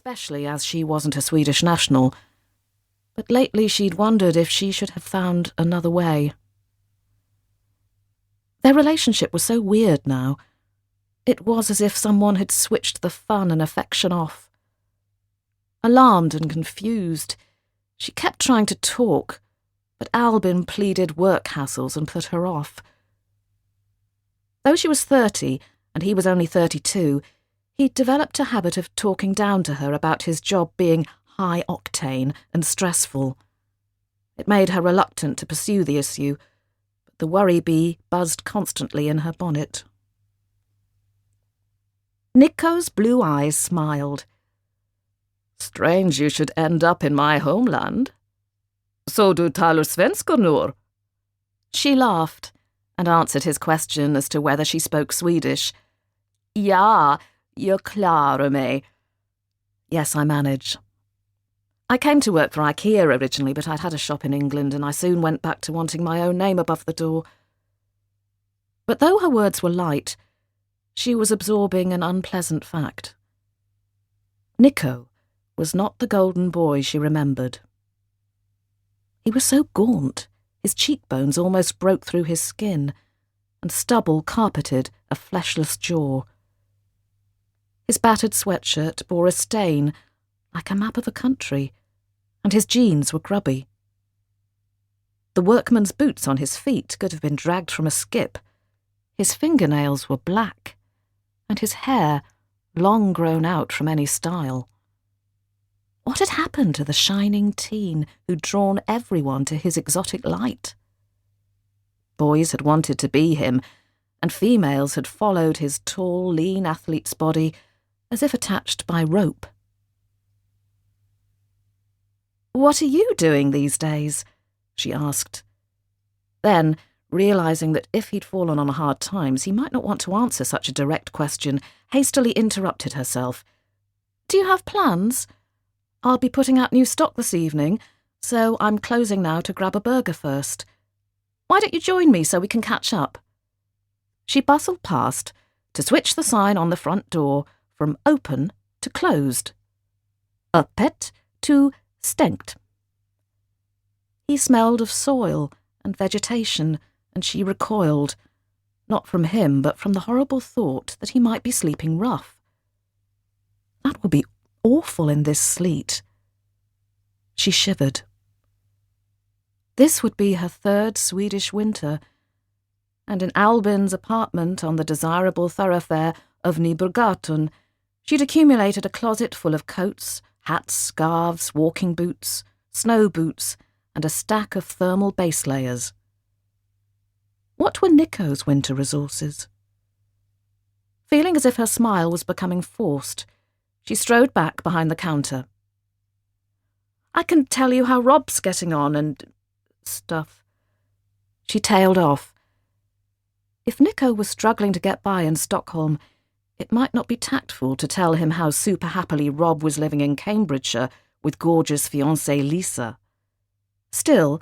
especially as she wasn't a Swedish national, but lately she'd wondered if she should have found another way. Their relationship was so weird now. It was as if someone had switched the fun and affection off. Alarmed and confused, she kept trying to talk, but Albin pleaded work hassles and put her off. Though she was 30 and he was only 32, he'd developed a habit of talking down to her about his job being high-octane and stressful. It made her reluctant to pursue the issue, but the worry bee buzzed constantly in her bonnet. Nico's blue eyes smiled. "Strange you should end up in my homeland. So du talar svenska nu?" She laughed and answered his question as to whether she spoke Swedish. "Ja, jag klarar mig." "Yes, I manage." "I came to work for IKEA originally, but I'd had a shop in England and I soon went back to wanting my own name above the door." But though her words were light, she was absorbing an unpleasant fact. Nico was not the golden boy she remembered. He was so gaunt, his cheekbones almost broke through his skin, and stubble carpeted a fleshless jaw. His battered sweatshirt bore a stain like a map of the country, and his jeans were grubby. The workman's boots on his feet could have been dragged from a skip. His fingernails were black, and his hair long grown out from any style. What had happened to the shining teen who'd drawn everyone to his exotic light? Boys had wanted to be him, and females had followed his tall, lean athlete's body as if attached by rope. "What are you doing these days?" she asked. Then, realising that if he'd fallen on hard times, he might not want to answer such a direct question, hastily interrupted herself. "Do you have plans? I'll be putting out new stock this evening, so I'm closing now to grab a burger first. Why don't you join me so we can catch up?" She bustled past to switch the sign on the front door from open to closed, öppet to stängt. He smelled of soil and vegetation, and she recoiled, not from him, but from the horrible thought that he might be sleeping rough. That would be awful in this sleet. She shivered. This would be her third Swedish winter, and in Albin's apartment on the desirable thoroughfare of Nybrogatan, she'd accumulated a closet full of coats, hats, scarves, walking boots, snow boots, and a stack of thermal base layers. What were Nico's winter resources? Feeling as if her smile was becoming forced, she strode back behind the counter. "I can tell you how Rob's getting on and stuff." She tailed off. If Nico was struggling to get by in Stockholm, it might not be tactful to tell him how super happily Rob was living in Cambridgeshire with gorgeous fiancée Lisa. Still,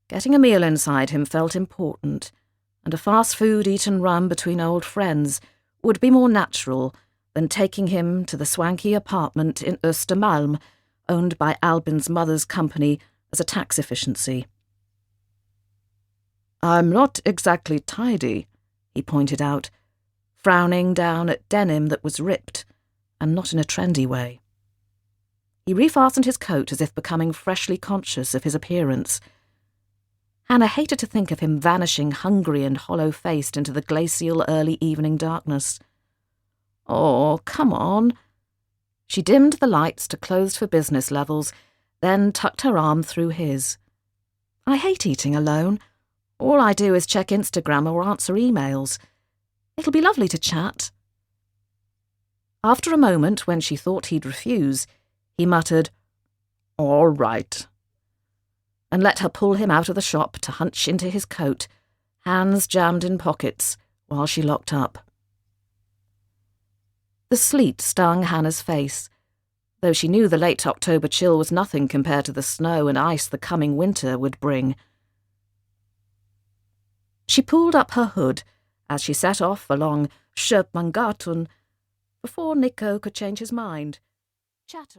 getting a meal inside him felt important, and a fast food eat-and run between old friends would be more natural than taking him to the swanky apartment in Östermalm, owned by Albin's mother's company as a tax efficiency. "I'm not exactly tidy," he pointed out, frowning down at denim that was ripped, and not in a trendy way. He refastened his coat as if becoming freshly conscious of his appearance. Hannah hated to think of him vanishing hungry and hollow-faced into the glacial early evening darkness. "Oh, come on." She dimmed the lights to closed for business levels, then tucked her arm through his. "I hate eating alone. All I do is check Instagram or answer emails. It'll be lovely to chat." After a moment, when she thought he'd refuse, he muttered, "All right," and let her pull him out of the shop to hunch into his coat, hands jammed in pockets, while she locked up. The sleet stung Hannah's face, though she knew the late October chill was nothing compared to the snow and ice the coming winter would bring. She pulled up her hood as she set off along Köpmangatan before Nico could change his mind, chattering.